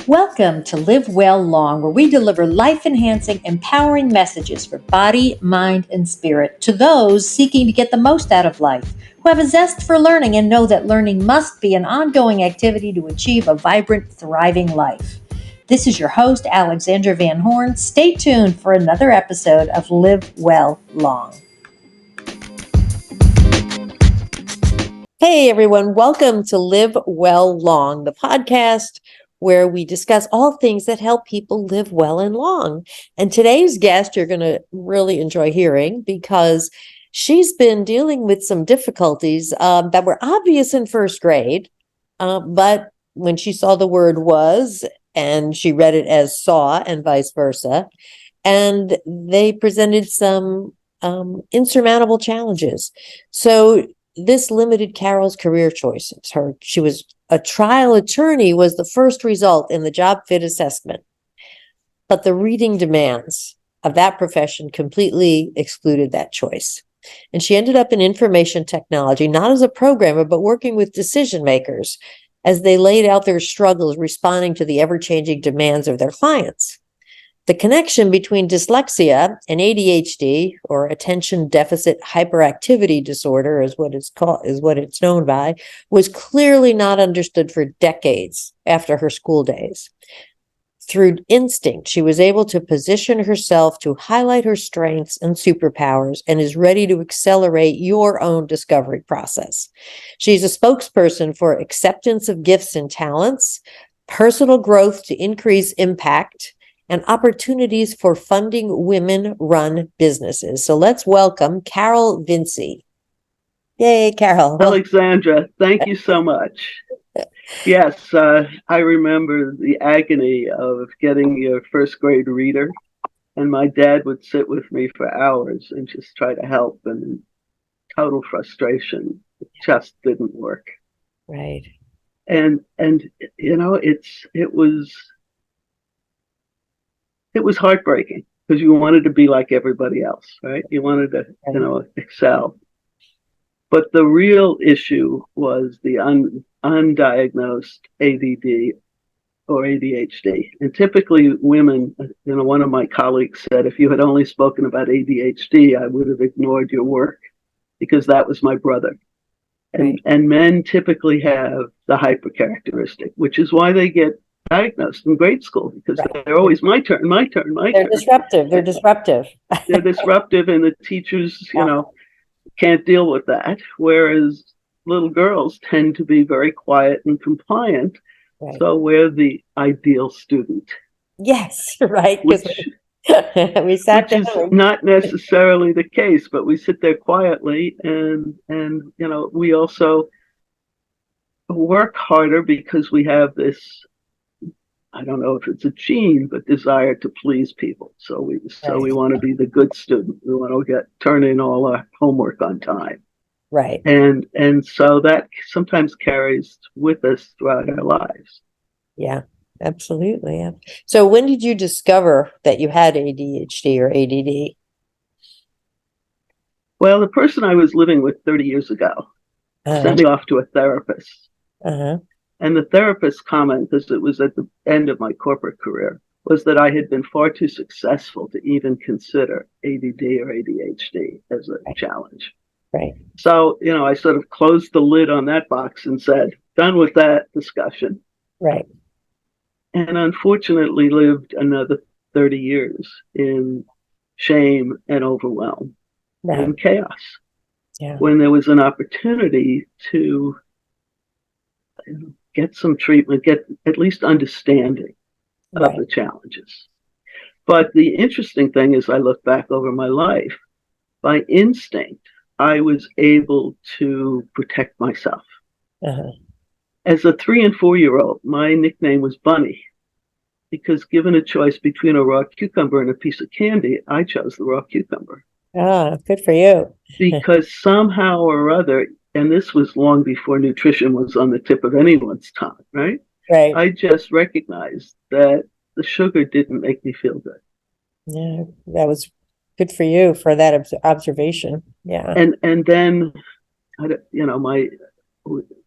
Welcome to Live Well Long, where we deliver life-enhancing, empowering messages for body, mind, and spirit to those seeking to get the most out of life, who have a zest for learning and know that learning must be an ongoing activity to achieve a vibrant, thriving life. This is your host, Alexandra Van Horn. Stay tuned for another episode of Live Well Long. Hey, everyone. Welcome to Live Well Long, the podcast where we discuss all things that help people live well and long. And today's guest you're going to really enjoy hearing because she's been dealing with some difficulties that were obvious in first grade, but when she saw the word was, and she read it as saw and vice versa, and they presented some insurmountable challenges. So this limited Carol's career choices. She was a trial attorney was the first result in the job fit assessment, but the reading demands of that profession completely excluded that choice. And she ended up in information technology, not as a programmer, but working with decision makers as they laid out their struggles responding to the ever-changing demands of their clients. The connection between dyslexia and ADHD, or attention deficit hyperactivity disorder, is what it's known by, was clearly not understood for decades after her school days. Through instinct, she was able to position herself to highlight her strengths and superpowers and is ready to accelerate your own discovery process. She's a spokesperson for acceptance of gifts and talents, personal growth to increase impact, and opportunities for funding women-run businesses. So let's welcome Carol Vincie. Yay, Carol. Alexandra, thank you so much. Yes, I remember the agony of getting your first grade reader, and my dad would sit with me for hours and just try to help, and total frustration. It just didn't work. Right. And you know, it was heartbreaking because you wanted to be like everybody else, right? You wanted to, excel. But the real issue was the undiagnosed ADD or ADHD. And typically women, one of my colleagues said, if you had only spoken about ADHD, I would have ignored your work because that was my brother. And men typically have the hyper characteristic, which is why they get diagnosed in grade school, because they're always my turn. They're disruptive. They're disruptive. They're disruptive, and the teachers, can't deal with that. Whereas little girls tend to be very quiet and compliant. Right. So we're the ideal student. Yes, right. Which is not necessarily the case, but we sit there quietly, and we also work harder because we have this, I don't know if it's a gene, but desire to please people. So we want to be the good student. We want to turn in all our homework on time. Right. And so that sometimes carries with us throughout our lives. Yeah, absolutely. Yeah. So when did you discover that you had ADHD or ADD? Well, the person I was living with 30 years ago sent me off to a therapist. Uh-huh. And the therapist's comment, because it was at the end of my corporate career, was that I had been far too successful to even consider ADD or ADHD as a challenge. Right. So, I sort of closed the lid on that box and said, done with that discussion. Right. And unfortunately lived another 30 years in shame and overwhelm and chaos. Yeah. When there was an opportunity to get some treatment, get at least understanding of the challenges. But the interesting thing is, I look back over my life, by instinct, I was able to protect myself. Uh-huh. As a 3 and 4 year old, my nickname was Bunny, because given a choice between a raw cucumber and a piece of candy, I chose the raw cucumber. Ah, good for you. Because somehow or other, and this was long before nutrition was on the tip of anyone's tongue, right? Right. I just recognized that the sugar didn't make me feel good. Yeah, that was good for you for that observation. Yeah. And then,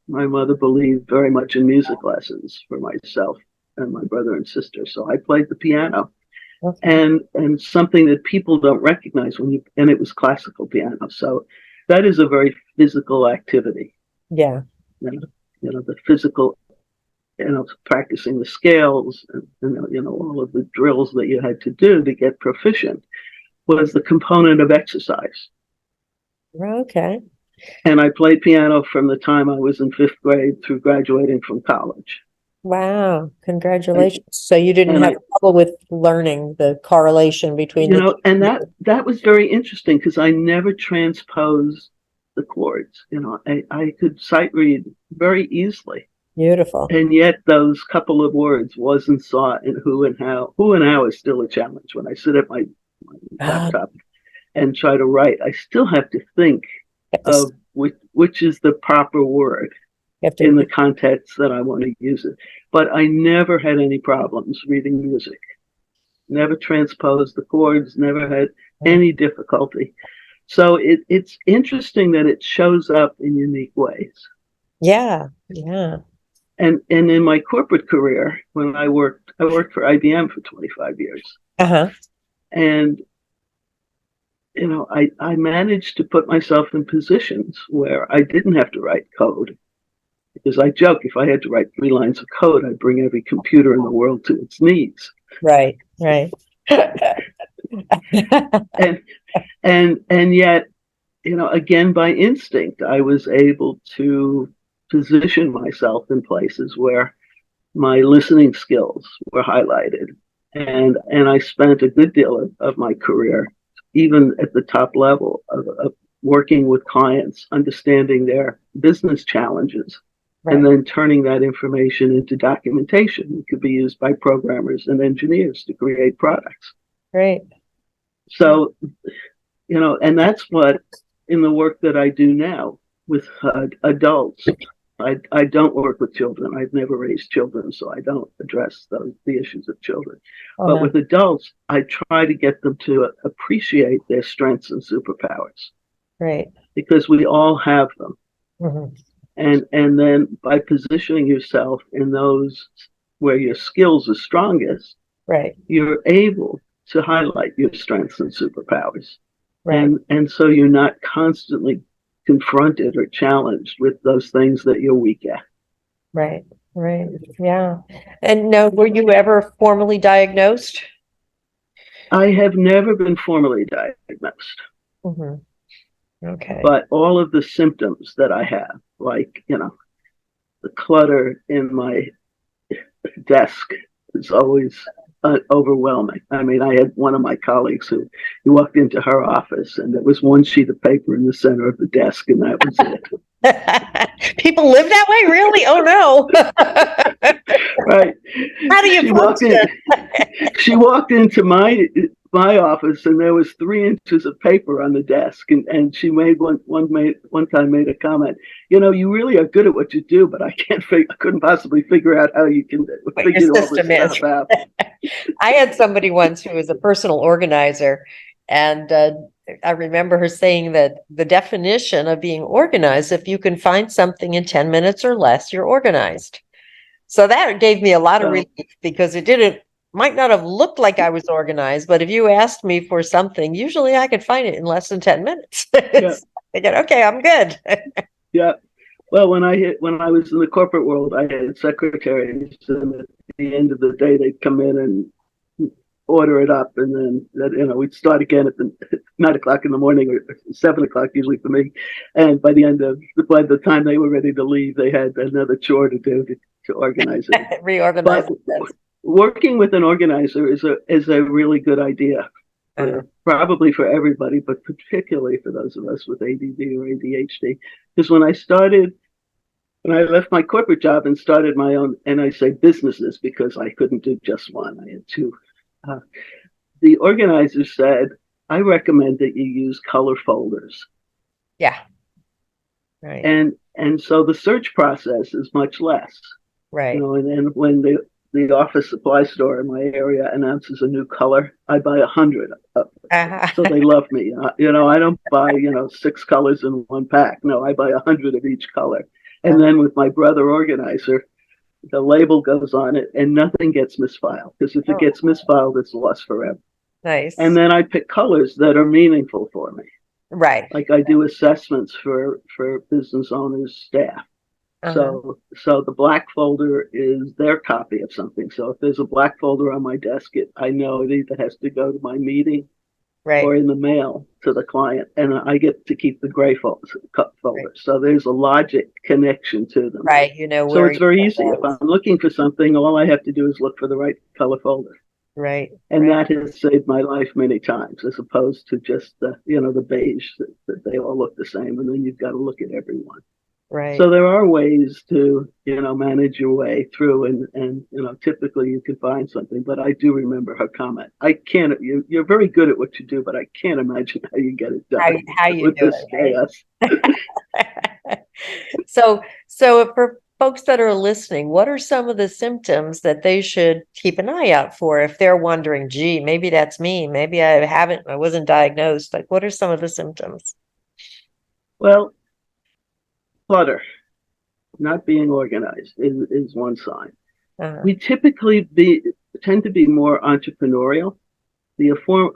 my mother believed very much in music lessons for myself. and my brother and sister. So I played the piano. Okay. And something that people don't recognize and it was classical piano. So that is a very physical activity. Yeah. You know, the physical, practicing the scales and all of the drills that you had to do to get proficient was the component of exercise. Okay. And I played piano from the time I was in 5th grade through graduating from college. Wow. And, Congratulations. So you didn't and have trouble with learning the correlation between the and two. that was very interesting because I never transposed the chords. I could sight read very easily. Beautiful. And yet those couple of words wasn't sought in who and how. Who and how is still a challenge. When I sit at my Ah, laptop and try to write, I still have to think you have to, of which is the proper word you have in the to, context that I want to use it. But I never had any problems reading music. Never transposed the chords, never had any difficulty. So it's interesting that it shows up in unique ways. yeah. Yeah. And in my corporate career, when I worked for IBM for 25 years. Uh-huh. And I managed to put myself in positions where I didn't have to write code. Because I joke, if I had to write 3 lines of code, I'd bring every computer in the world to its knees. Right. Right. And yet, again, by instinct, I was able to position myself in places where my listening skills were highlighted. And I spent a good deal of my career, even at the top level of working with clients, understanding their business challenges, Right. and then turning that information into documentation that could be used by programmers and engineers to create products. Right. So, and that's what, in the work that I do now with adults, I don't work with children. I've never raised children, so I don't address the issues of children. But Uh-huh. with adults, I try to get them to appreciate their strengths and superpowers. Right. Because we all have them. Mm-hmm. And then by positioning yourself in those where your skills are strongest, Right. you're able to highlight your strengths and superpowers. Right. And so you're not constantly confronted or challenged with those things that you're weak at. Right. Right. Yeah. And no, were you ever formally diagnosed? I have never been formally diagnosed, Mm-hmm. Okay. but all of the symptoms that I have, like, the clutter in my desk is always overwhelming. I mean, I had one of my colleagues who walked into her office and there was one sheet of paper in the center of the desk, and that was it. People live that way, really? Oh no. Right. How do you function? She walked into my office and there was 3 inches of paper on the desk, and she made one time made a comment, you really are good at what you do, but I couldn't possibly figure out how you can figure all this stuff out. I had somebody once who was a personal organizer, and I remember her saying that the definition of being organized, if you can find something in 10 minutes or less, you're organized. So that gave me a lot of relief, because it might not have looked like I was organized, but if you asked me for something, usually I could find it in less than 10 minutes. Yeah. I get, okay, I'm good. Yeah. Well, when I was in the corporate world, I had secretaries, and at the end of the day, they'd come in and order it up, and then we'd start again at 9:00 in the morning, or 7:00 usually for me. And by the time they were ready to leave, they had another chore to do to organize it. Reorganize But working with an organizer is a really good idea. Probably for everybody, but particularly for those of us with ADD or ADHD. Because when I left my corporate job and started my own, and I say businesses because I couldn't do just one, I had 2. The organizer said, I recommend that you use color folders. Yeah. Right. And so the search process is much less. Right. And then when the office supply store in my area announces a new color, I buy 100 of them. So they love me. I don't buy 6 colors in one pack. No, I buy 100 of each color. And then with my brother organizer, the label goes on it, and nothing gets misfiled, because if it Oh, gets misfiled, it's lost forever. And nice. then I pick colors that are meaningful for me. Right. Like I do assessments for business owners, staff. Uh-huh. So the black folder is their copy of something. So if there's a black folder on my desk, I know it either has to go to my meeting Right. or in the mail to the client, and I get to keep the gray folder. Right. So there's a logic connection to them. Right. You know So where it's you very put easy. If I'm those. looking for something, all I have to do is look for the right color folder. Right. And Right. that has saved my life many times, as opposed to just the beige that they all look the same, and then you've got to look at everyone. Right. So there are ways to manage your way through, and typically you can find something. But I do remember her comment. I can't. You're very good at what you do, but I can't imagine how you get it done How you with do this it, chaos. right? So for folks that are listening, what are some of the symptoms that they should keep an eye out for if they're wondering, gee, maybe that's me, maybe I wasn't diagnosed. Like, what are some of the symptoms? Well, clutter, not being organized is one sign. Uh, We typically tend to be more entrepreneurial. The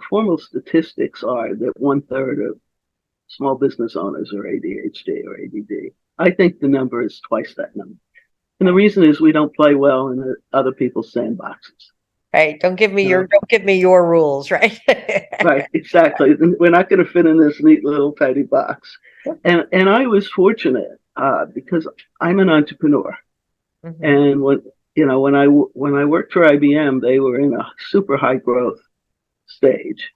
formal statistics are that 1/3 of small business owners are ADHD or ADD. I think the number is twice that number. And the reason is we don't play well in other people's sandboxes. right. You know? Don't give me your rules, right? Right, exactly. We're not going to fit in this neat little tidy box. And I was fortunate because I'm an entrepreneur. Mhm. And when I worked for IBM, they were in a super high growth stage.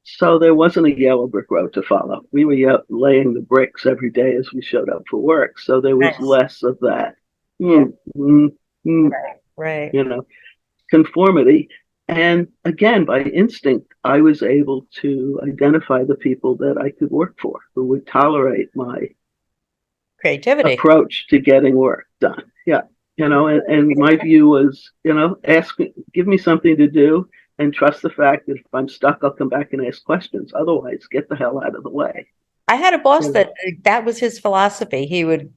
So there wasn't a yellow brick road to follow. We were laying the bricks every day as we showed up for work. So there was Nice. less of that, Yeah. mm, mm, mm, Right. Right. you know, conformity. And again, by instinct, I was able to identify the people that I could work for, who would tolerate my Creativity. approach to getting work done. Yeah. And my view was, give me something to do and trust the fact that if I'm stuck, I'll come back and ask questions. Otherwise, get the hell out of the way. I had a boss You that know, that was his philosophy. He would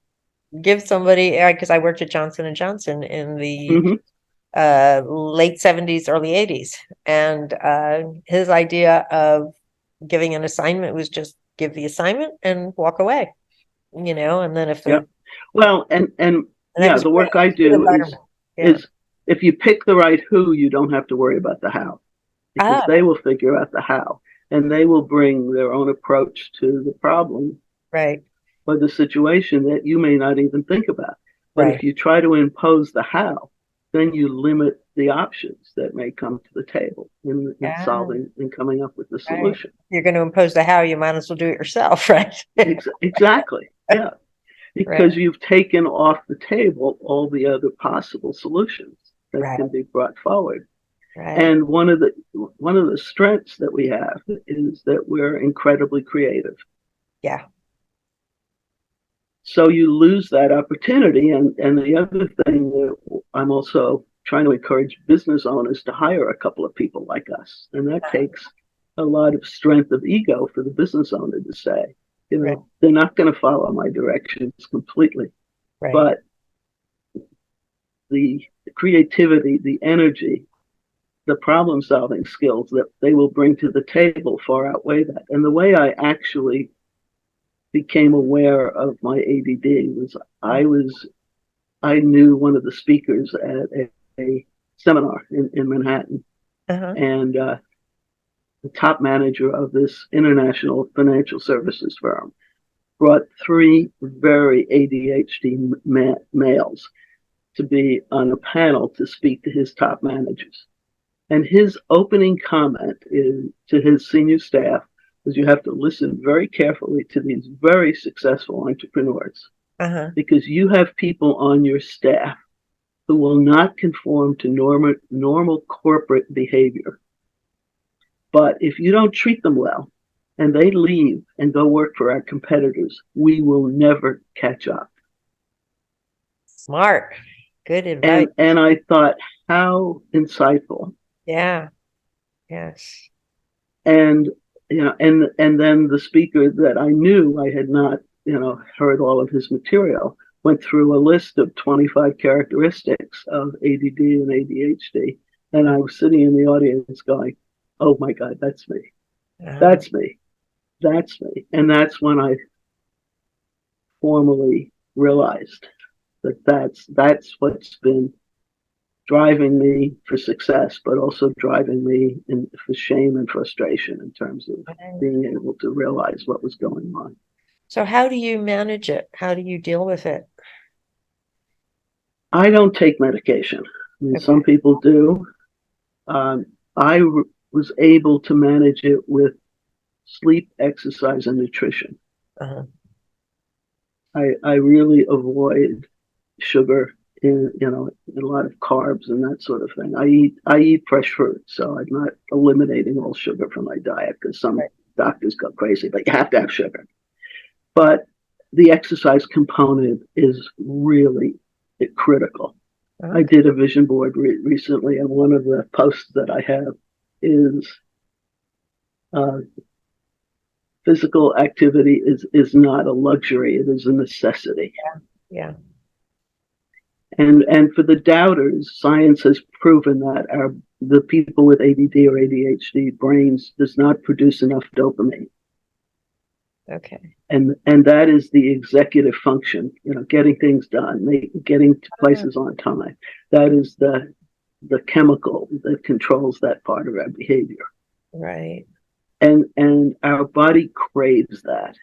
give somebody, because I worked at Johnson and Johnson in the mm-hmm. late 70s, early 80s. And his idea of giving an assignment was just give the assignment and walk away, and then Yeah. Well, and and that yeah, was the great. work I Good do environment. Yeah. is if you pick the right who, you don't have to worry about the how, because Ah, they will figure out the how, and they will bring their own approach to the problem right, or the situation that you may not even think about. But right. if you try to impose the how, then you limit the options that may come to the table in Yeah, solving and coming up with the right. solution. You're going to impose the how, you might as well do it yourself, right? Exactly. Yeah. Right, Because you've taken off the table all the other possible solutions that right, can be brought forward. right. And one of the strengths that we have is that we're incredibly creative. Yeah. So you lose that opportunity. And the other thing that I'm also trying to encourage business owners to hire a couple of people like us. And that takes a lot of strength of ego for the business owner to say, Right, they're not going to follow my directions completely, right. but the creativity, the energy, the problem solving skills that they will bring to the table far outweigh that. And the way I actually became aware of my ADD was I knew one of the speakers at a seminar in Manhattan, Uh-huh. and the top manager of this international financial services firm brought three very ADHD males to be on a panel to speak to his top managers. And his opening comment to his senior staff was, you have to listen very carefully to these very successful entrepreneurs, Uh-huh. because you have people on your staff who will not conform to normal corporate behavior. But if you don't treat them well and they leave and go work for our competitors, we will never catch up. Smart. Good advice. And I thought, how insightful. Yeah. Yes. And and then the speaker that I knew, I had not heard all of his material, went through a list of 25 characteristics of ADD and ADHD. And I was sitting in the audience going, oh my God, that's me. That's me. That's me. And that's when I formally realized that that's what's been driving me for success, but also driving me for shame and frustration in terms of being able to realize what was going on. So how do you manage it? How do you deal with it? I don't take medication. I mean, some people do. I was able to manage it with sleep, exercise, and nutrition. I really avoid sugar, in a lot of carbs and that sort of thing. I eat fresh fruit, so I'm not eliminating all sugar from my diet because some doctors go crazy, but you have to have sugar. But the exercise component is really critical. I did a vision board recently, and one of the posts that I have is physical activity is not a luxury, it is a necessity. Yeah. And for the doubters, science has proven that the people with ADD or ADHD brains does not produce enough dopamine. Okay. And that is the executive function, getting things done, getting to places on time. That is the chemical that controls that part of our behavior. Right. And our body craves that.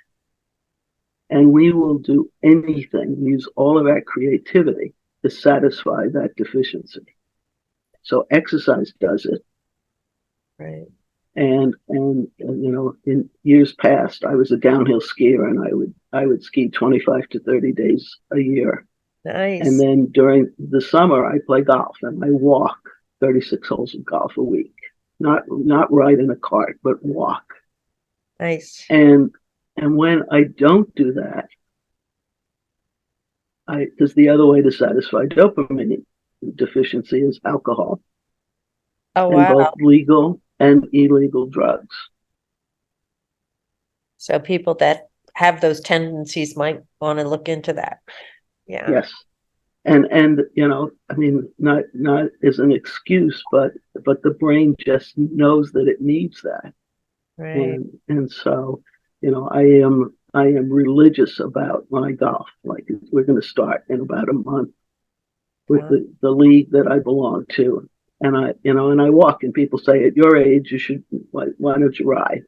And we will do anything, use all of our creativity to satisfy that deficiency. So exercise does it. Right. And in years past, I was a downhill skier, and I would ski 25 to 30 days a year. Nice. And then during the summer, I play golf, and I walk 36 holes of golf a week. Not ride in a cart, but walk. Nice. And when I don't do that, because the other way to satisfy dopamine deficiency is alcohol. Oh, and wow. both legal and illegal drugs. So people that have those tendencies might want to look into that. Yeah. Yes. And I mean, not as an excuse, but the brain just knows that it needs that. Right. And so, I am religious about when I golf. Like, we're going to start in about a month with the league that I belong to. And I walk, and people say, at your age, you should, why don't you ride?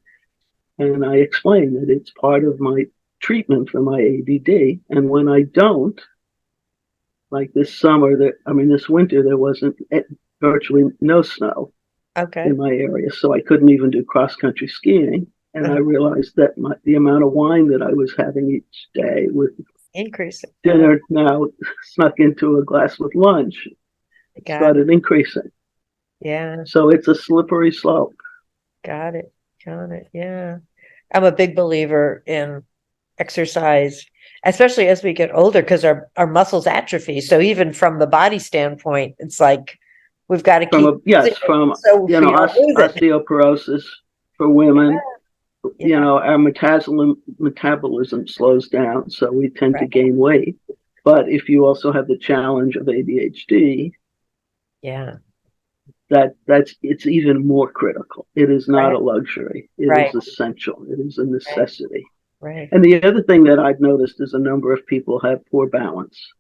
And I explain that it's part of my treatment for my ADD. And when I don't, like this winter, there wasn't virtually no snow in my area. So I couldn't even do cross-country skiing. And I realized that the amount of wine that I was having each day with increasing dinner now snuck into a glass with lunch. It started increasing. Yeah. So it's a slippery slope. Got it. Yeah. I'm a big believer in exercise, especially as we get older, because our muscles atrophy. So even from the body standpoint, it's like we've got to keep osteoporosis for women. Our metabolism slows down, so we tend to gain weight. But if you also have the challenge of ADHD, it's even more critical. It is not a luxury. It is essential. It is a necessity. Right. And the other thing that I've noticed is a number of people have poor balance.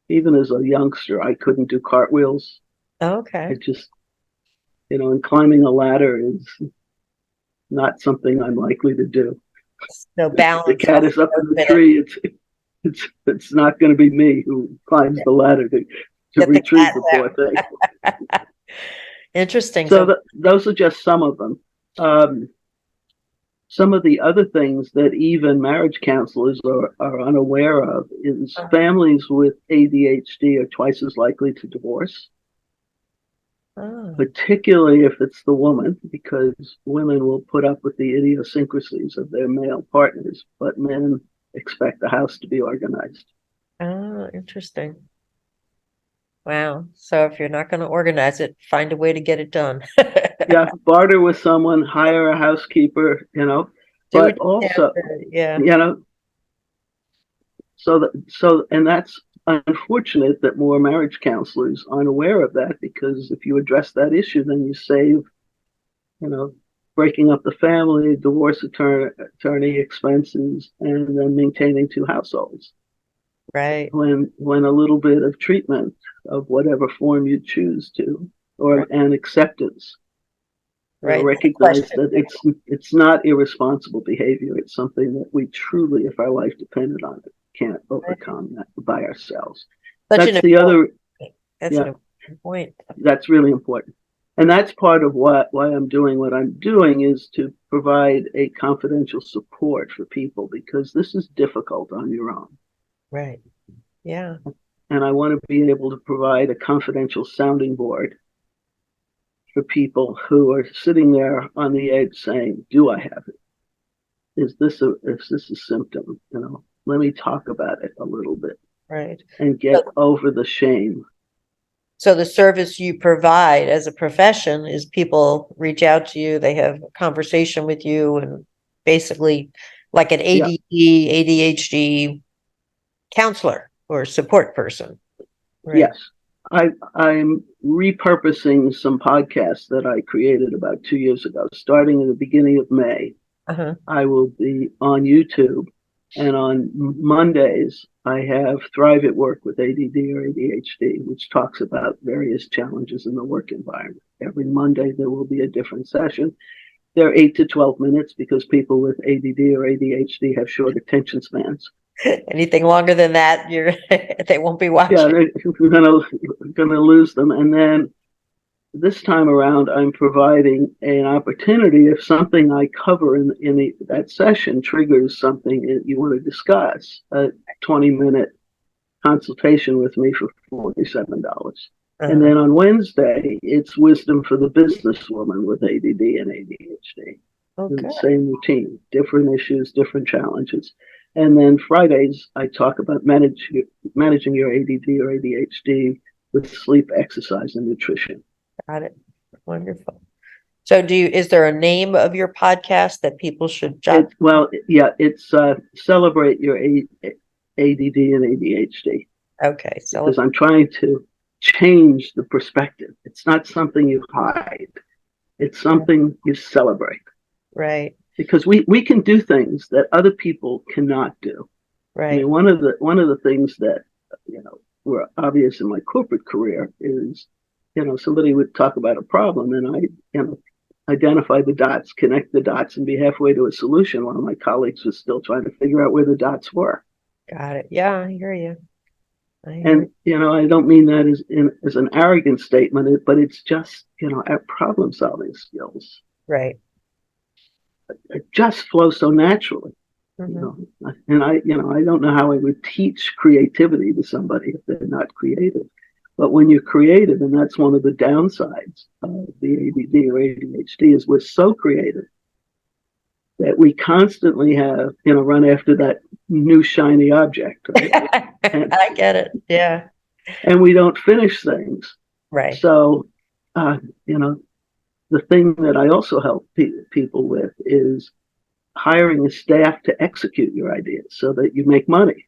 Even as a youngster, I couldn't do cartwheels. Okay. I just, and climbing a ladder is not something I'm likely to do. No balance. The cat is up in the tree. It's not going to be me who climbs the ladder to retrieve the poor thing. Interesting. So those are just some of them. Some of the other things that even marriage counselors are unaware of is families with ADHD are twice as likely to divorce. Particularly if it's the woman, because women will put up with the idiosyncrasies of their male partners, but men expect the house to be organized. Oh, interesting. Wow. So if you're not going to organize it, find a way to get it done. Yeah, barter with someone, hire a housekeeper, but also, so and that's unfortunate that more marriage counselors aren't aware of that, because if you address that issue, then you save, you know, breaking up the family, divorce attorney expenses, and then maintaining two households. Right. When a little bit of treatment of whatever form you choose to, or Right. an acceptance, Right. recognize Question. that it's not irresponsible behavior. It's something that we truly, if our life depended on it, can't Right. overcome that by ourselves. Such an That's the important, other, that's yeah, an important point. that's really important. And that's part of why I'm doing what I'm doing, is to provide a confidential support for people, because this is difficult on your own. Right. Yeah. And I want to be able to provide a confidential sounding board for people who are sitting there on the edge saying, do I have it? Is this a symptom? Let me talk about it a little bit Right. and get over the shame. So the service you provide as a profession is people reach out to you, they have a conversation with you, and basically like an Yeah. ADD, ADHD counselor or support person. Right. Yes. I'm repurposing some podcasts that I created about 2 years ago. Starting in the beginning of May, Uh-huh. I will be on YouTube, and on Mondays, I have Thrive at Work with ADD or ADHD, which talks about various challenges in the work environment. Every Monday, there will be a different session. They're 8 to 12 minutes, because people with ADD or ADHD have short attention spans. Anything longer than that, they won't be Yeah, watching. they're gonna lose them. And then this time around, I'm providing an opportunity, if something I cover in that session triggers something that you want to discuss, a 20-minute consultation with me for $47. And Uh-huh. then on Wednesday, it's wisdom for the businesswoman with ADD and ADHD. Okay. The same routine, different issues, different challenges. And then Fridays, I talk about managing your ADD or ADHD with sleep, exercise, and nutrition. Got it. Wonderful. So is there a name of your podcast that people should jot? It's Celebrate Your ADD and ADHD. Okay. Because I'm trying to change the perspective. It's not something you hide. It's something you celebrate. Right. Because we can do things that other people cannot do. Right. I mean, one of the things that, were obvious in my corporate career is, somebody would talk about a problem, and I, identify the dots, connect the dots, and be halfway to a solution, while my colleagues were still trying to figure out where the dots were. Got it. Yeah, I hear you. And I don't mean that as an arrogant statement, but it's just, our problem solving skills. Right. It just flows so naturally. Mm-hmm. And I don't know how I would teach creativity to somebody if they're not creative. But when you're creative, and that's one of the downsides of the ADD or ADHD, is we're so creative that we constantly have, run after that new shiny object. Right? I get it. Yeah. And we don't finish things. Right. So, the thing that I also help people with is hiring a staff to execute your ideas so that you make money.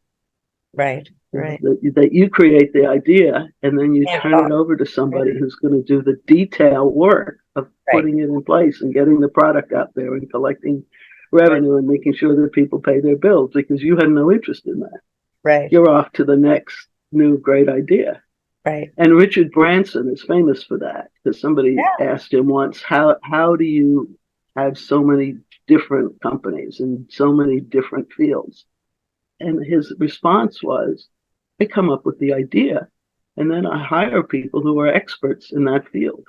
Right. Right. That you create the idea, and then you turn it over to somebody who's going to do the detail work of putting it in place and getting the product out there and collecting revenue and making sure that people pay their bills, because you had no interest in that. Right. You're off to the next new great idea. Right. And Richard Branson is famous for that, because somebody asked him once, how do you have so many different companies in so many different fields? And his response was, I come up with the idea, and then I hire people who are experts in that field.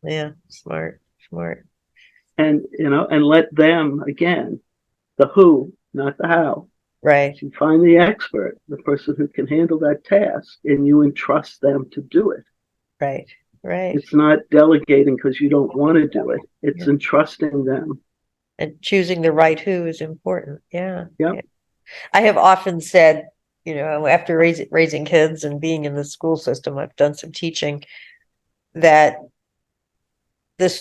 Yeah, smart. And, and let them, again, the who, not the how. Right. You find the expert, the person who can handle that task, and you entrust them to do it. Right. It's not delegating because you don't want to do it. It's entrusting them. And choosing the right who is important. Yeah. Yep. Yeah. I have often said, after raising kids and being in the school system, I've done some teaching, that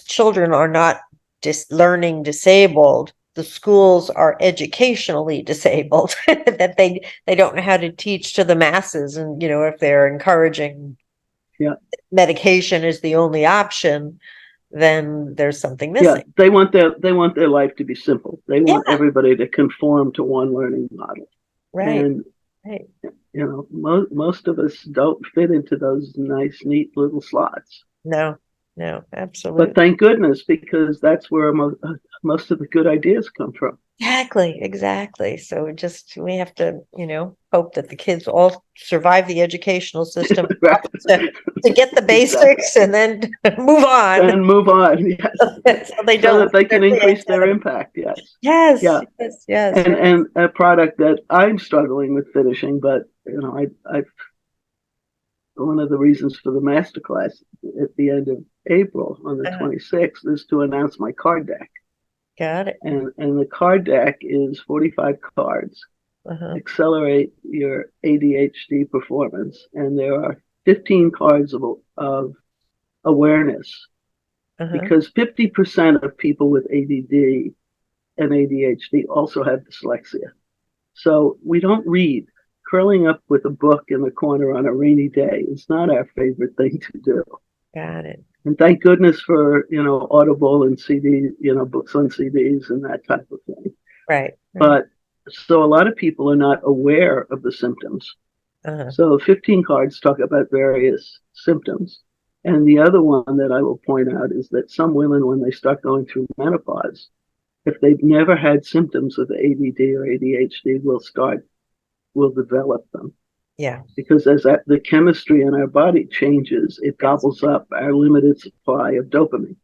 children are not just learning disabled. the schools are educationally disabled, that they don't know how to teach to the masses. And, if they're encouraging medication is the only option, then there's something missing. They want their life to be simple. They want everybody to conform to one learning model. Right. And most of us don't fit into those nice, neat little slots. No, absolutely. But thank goodness, because that's where most of the good ideas come from. Exactly. So we have to, hope that the kids all survive the educational system Right. to get the basics and then move on. And move on, yes. so that they can increase their impact, yes. And a product that I'm struggling with finishing, but I've one of the reasons for the masterclass at the end of April on the 26th is to announce my card deck. Got it. And the card deck is 45 cards. Accelerate your ADHD performance, and there are 15 cards of awareness, because 50% of people with ADD and ADHD also have dyslexia. So we don't read. Curling up with a book in the corner on a rainy day is not our favorite thing to do. Got it. And thank goodness for, Audible and CD, books on CDs and that type of thing. Right. But so a lot of people are not aware of the symptoms. So 15 cards talk about various symptoms. And the other one that I will point out is that some women, when they start going through menopause, if they've never had symptoms of ADD or ADHD, will develop them. Yeah. Because as the chemistry in our body changes, it gobbles up our limited supply of dopamine.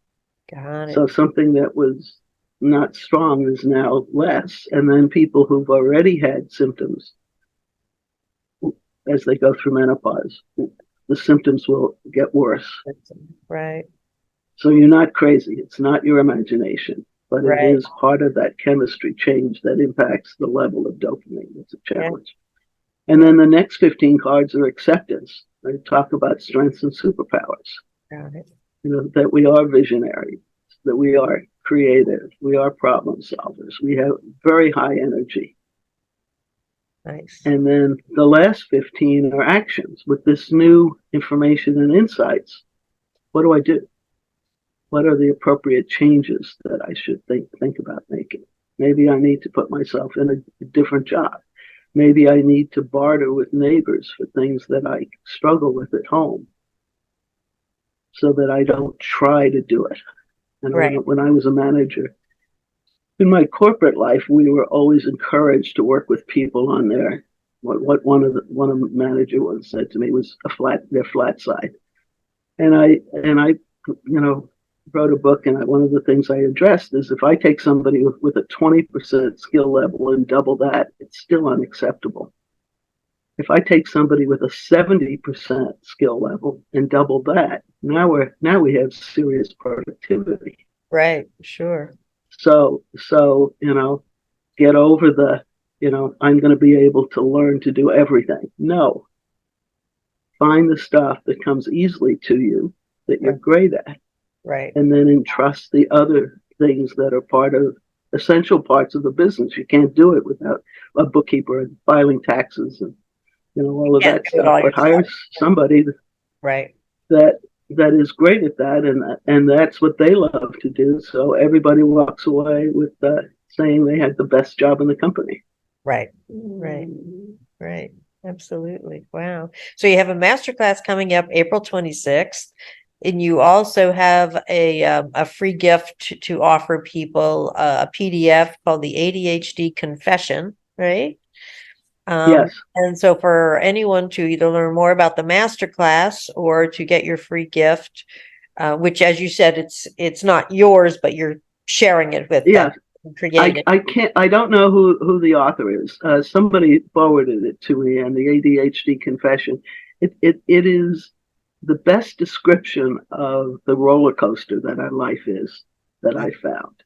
Got it. So something that was not strong is now less. And then people who've already had symptoms, as they go through menopause, the symptoms will get worse. Right. So you're not crazy. It's not your imagination, but it is part of that chemistry change that impacts the level of dopamine. It's a challenge. And then the next 15 cards are acceptance. They talk about strengths and superpowers. Got it. That we are visionary, that we are creative, we are problem solvers, we have very high energy. Nice. And then the last 15 are actions. With this new information and insights, what do I do? What are the appropriate changes that I should think about making? Maybe I need to put myself in a different job. Maybe I need to barter with neighbors for things that I struggle with at home, so that I don't try to do it. And when I was a manager, in my corporate life, we were always encouraged to work with people on what one of the manager once said to me was their flat side. And I wrote a book, and one of the things I addressed is, if I take somebody with a 20% skill level and double that, it's still unacceptable. If I take somebody with a 70% skill level and double that, now we have serious productivity. Right. Sure. So get over the, I'm going to be able to learn to do everything. No. Find the stuff that comes easily to you that you're great at. Right. And then entrust the other things that are essential parts of the business. You can't do it without a bookkeeper and filing taxes and all of that stuff. But hire somebody that is great at that, and that's what they love to do. So everybody walks away with saying they had the best job in the company. Right. Absolutely. Wow. So you have a masterclass coming up April 26th. And you also have a free gift to offer people, a PDF called the ADHD Confession, right? Yes. And so for anyone to either learn more about the masterclass or to get your free gift, which, as you said, it's not yours, but you're sharing it with them. I don't know who the author is. Somebody forwarded it to me, and the ADHD Confession. It is the best description of the roller coaster that our life is, that I found.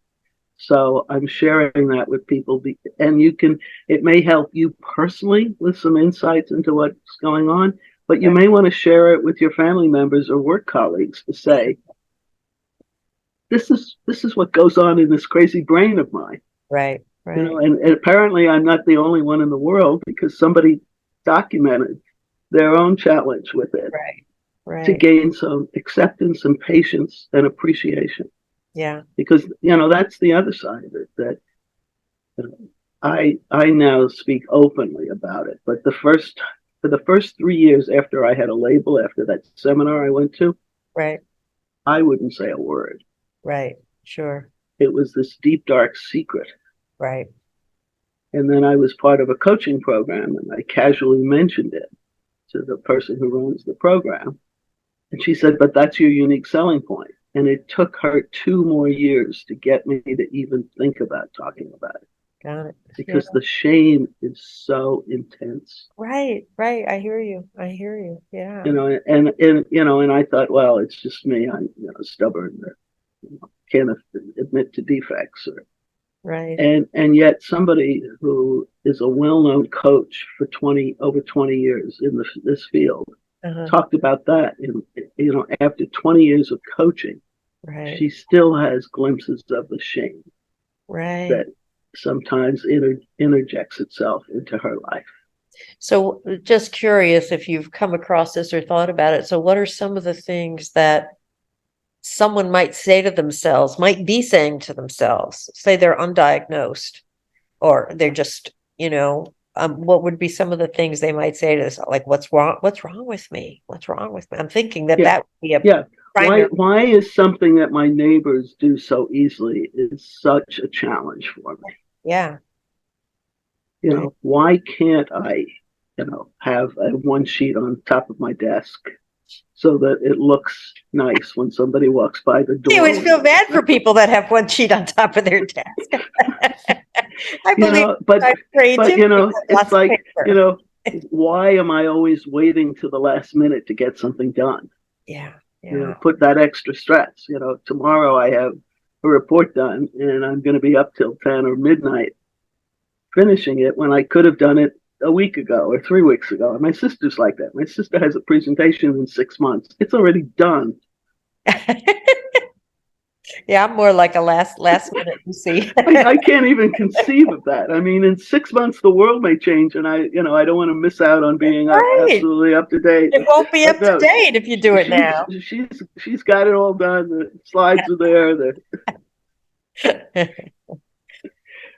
So I'm sharing that with people, and it may help you personally with some insights into what's going on, but you may want to share it with your family members or work colleagues to say, this is what goes on in this crazy brain of mine. Right. You know, Right. and apparently I'm not the only one in the world, because somebody documented their own challenge with it Right. to Right. gain some acceptance and patience and appreciation. Yeah. Because, that's the other side of it, that you know, I now speak openly about it. But for the first 3 years after I had a label, after that seminar I went to, Right. I wouldn't say a word. Right. Sure. It was this deep, dark secret. Right. And then I was part of a coaching program, and I casually mentioned it to the person who runs the program. And she said, "But that's your unique selling point." And it took her 2 more years to get me to even think about talking about it, Got it. Yeah. because the shame is so intense. Right. Right. I hear you. I hear you. Yeah. And I thought, well, it's just me. I'm stubborn, or can't admit to defects, or Right. and yet somebody who is a well-known coach for 20 years in this field Uh-huh. talked about that. And after 20 years of coaching, Right. she still has glimpses of the shame Right. that sometimes interjects itself into her life. So just curious if you've come across this or thought about it. So what are some of the things that someone might say to themselves, might be saying to themselves, say they're undiagnosed or they're just, what would be some of the things they might say to themselves, like, what's wrong? What's wrong with me? What's wrong with me? I'm thinking that Yeah, that would be a yeah. Why primary. why is something that my neighbors do so easily is such a challenge for me? Yeah. Right. Why can't I, have a one sheet on top of my desk so that it looks nice when somebody walks by the I door? always feel bad for people that have one sheet on top of their desk. I believe But creativity has it's lots of like, paper. why am I always waiting to the last minute to get something done? Yeah. Yeah. Put that extra stress. Tomorrow I have a report done, and I'm going to be up till 10 or midnight finishing it, when I could have done it a week ago or 3 weeks ago. And my sister's like that. My sister has a presentation in 6 months. It's already done. Yeah, I'm more like a last minute, you see. I can't even conceive of that. I mean, in 6 months, the world may change, and I don't want to miss out on being Right. absolutely up to date. It won't be up But to no, date if you do it now. she's got it all done. The slides are there.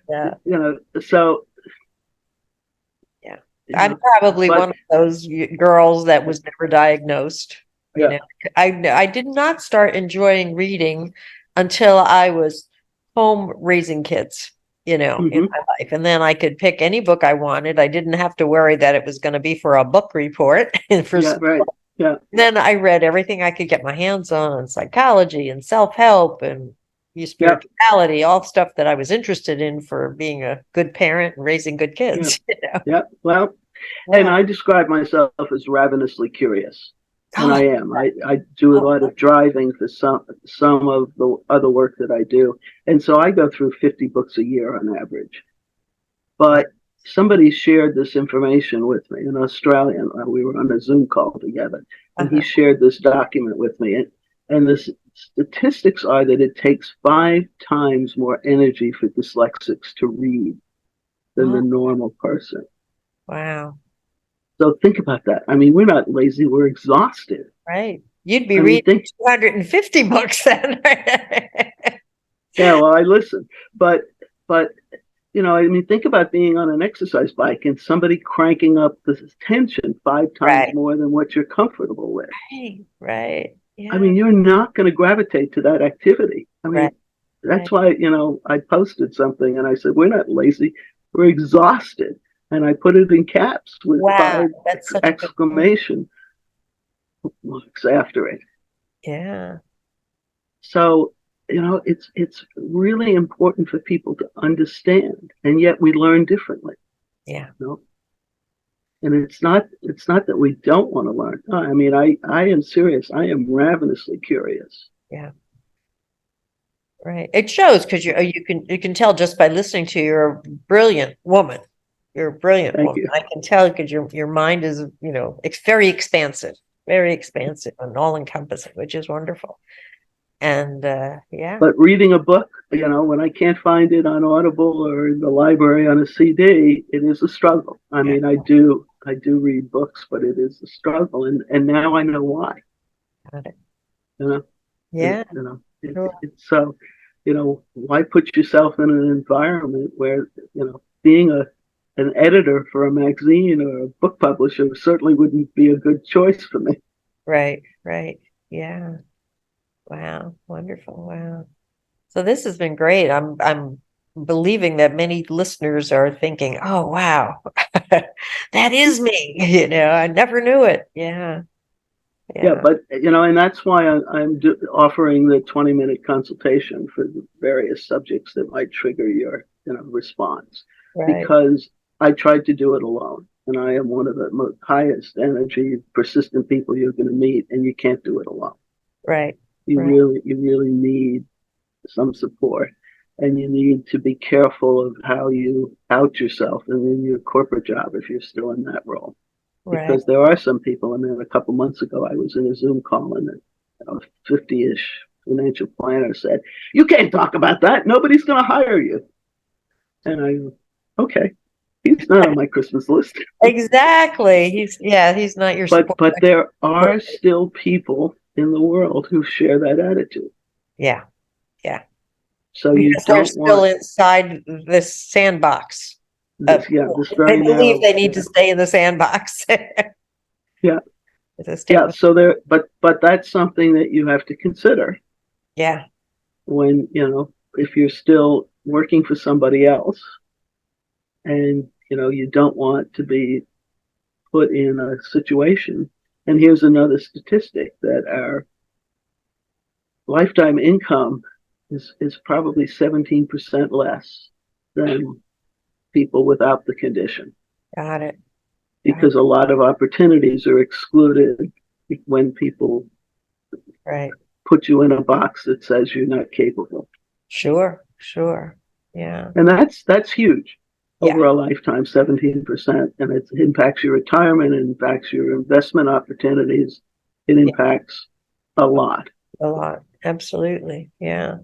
Yeah. So Yeah. you I'm know, probably but one of those girls that was never diagnosed. You yeah, know, I did not start enjoying reading until I was home raising kids, in hmm my life. And then I could pick any book I wanted. I didn't have to worry that it was going to be for a book report and for yeah, right, yeah, then I read everything I could get my hands on, psychology and self-help and yeah, spirituality, all stuff that I was interested in for being a good parent and raising good yeah, kids. yeah. Well, and Yeah. I describe myself as ravenously curious. And I Oh, am. I do a oh, lot of driving for some of the other work that I do. And so I go through 50 books a year on average. right. But somebody shared this information with me, an Australian. We were on a Zoom call together, and he Uh-huh. shared this document with me. And the statistics are that it takes 5 times more energy for dyslexics to read than the Oh, normal person. wow. So think about that. I mean, we're not lazy, we're exhausted. Right. You'd be I mean, reading think, 250 books then. yeah, well, I listen, but I mean, think about being on an exercise bike and somebody cranking up the tension 5 times Right. more than what you're comfortable with. Right. Right. I Yeah. mean, you're not going to gravitate to that activity. I Right. mean, Right. that's why, I posted something and I said, we're not lazy, we're exhausted. And I put it in caps with Wow. 5 That's such a good point. exclamation marks after it. Yeah. So, it's really important for people to understand, and yet we learn differently. Yeah. You know? And it's not that we don't want to learn. No, I mean, I am serious. I am ravenously curious. Yeah. Right. It shows because you can tell just by listening to you, you're a brilliant woman. You're a brilliant Thank woman. you. I can tell because your mind is, it's very expansive and all encompassing, which is wonderful. And yeah. But reading a book when I can't find it on Audible or in the library on a CD, it is a struggle. I Yeah. mean, I do read books, but it is a struggle, and now I know why. Got it. You know, Yeah. Sure. it's so, why put yourself in an environment where being an editor for a magazine or a book publisher certainly wouldn't be a good choice for me. Right. Right. Yeah. Wow. Wonderful. Wow. So this has been great. I'm believing that many listeners are thinking, "Oh, wow, that is me." I never knew it. Yeah. Yeah, Yeah. but and that's why I'm offering the 20-minute consultation for the various subjects that might trigger your response, Right. because I tried to do it alone, and I am one of the most highest energy, persistent people you're going to meet, and you can't do it alone. Right. You Right. really need some support, and you need to be careful of how you out yourself and in your corporate job if you're still in that role, Right. because there are some people. I mean, a couple months ago, I was in a Zoom call, and a 50-ish financial planner said, "You can't talk about that. Nobody's going to hire you." And okay, he's not on my Christmas list. Exactly. He's not your but support. but there are still people in the world who share that attitude. Yeah. Yeah. So you Because they're don't still want inside this sandbox of this, yeah, this they very believe narrow, they need to yeah, stay in the sandbox. yeah, To stay yeah. with, So but that's something that you have to consider yeah. when, if you're still working for somebody else, and you don't want to be put in a situation. And here's another statistic, that our lifetime income is probably 17% less than people without the condition, Got it. Got because a lot of opportunities are excluded when people Right. put you in a box that says you're not capable. Sure. Sure. Yeah. And that's huge Yeah. over a lifetime, 17%. And it impacts your retirement, it impacts your investment opportunities, it Yeah. impacts a lot. A lot. Absolutely. Yeah.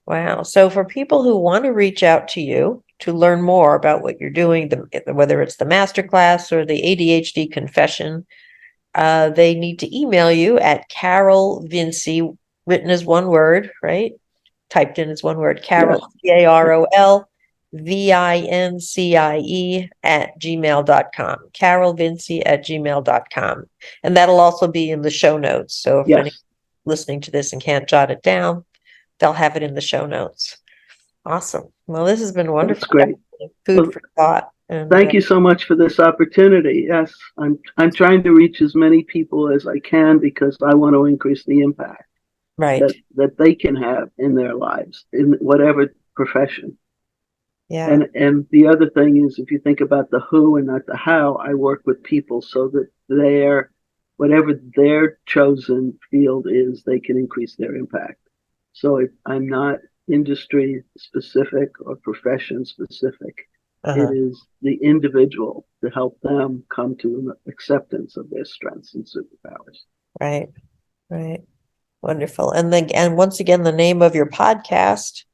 Wow. So for people who want to reach out to you to learn more about what you're doing, whether it's the masterclass or the ADHD confession, they need to email you at Carol Vincie, written as one word, right? Typed in as one word, Yes. Carol, CarolVincie at gmail.com. CarolVincie@gmail.com. And that'll also be in the show notes. So if anyone's Yes. listening to this and can't jot it down, they'll have it in the show notes. Awesome. Well, this has been That's wonderful. great. Food Well, for thought. And thank you so much for this opportunity. Yes, I'm trying to reach as many people as I can, because I want to increase the impact right. that they can have in their lives in whatever profession. Yeah. And the other thing is, if you think about the who and not the how, I work with people so that whatever their chosen field is, they can increase their impact. So I'm not industry specific or profession specific. It Uh-huh. is the individual to help them come to an acceptance of their strengths and superpowers. Right. Right. Wonderful. And once again, the name of your podcast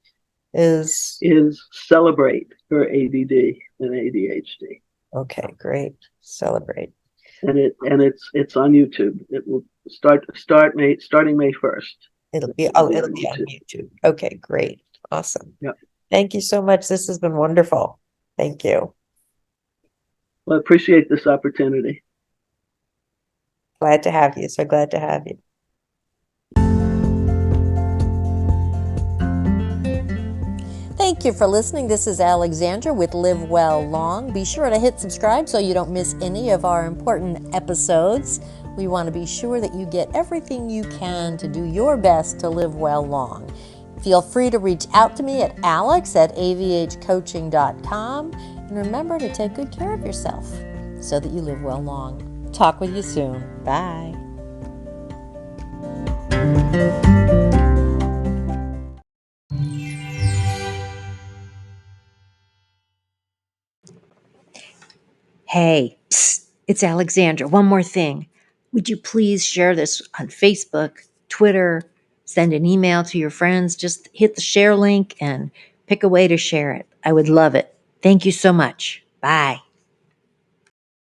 is Is celebrate for ADD and ADHD. okay, great. Celebrate. And it's on YouTube. It will starting May 1st. It'll It be will be it'll on be on YouTube. YouTube. Okay, great. Awesome. Yeah. Thank you so much. This has been wonderful. Thank you. Well, I appreciate this opportunity. Glad to have you. So glad to have you. Thank you for listening. This is Alexandra with Live Well Long. Be sure to hit subscribe so you don't miss any of our important episodes. We want to be sure that you get everything you can to do your best to live well long. Feel free to reach out to me at alex@avhcoaching.com. And remember to take good care of yourself so that you live well long. Talk with you soon. Bye. Hey, psst, it's Alexandra. One more thing. Would you please share this on Facebook, Twitter, send an email to your friends. Just hit the share link and pick a way to share it. I would love it. Thank you so much. Bye.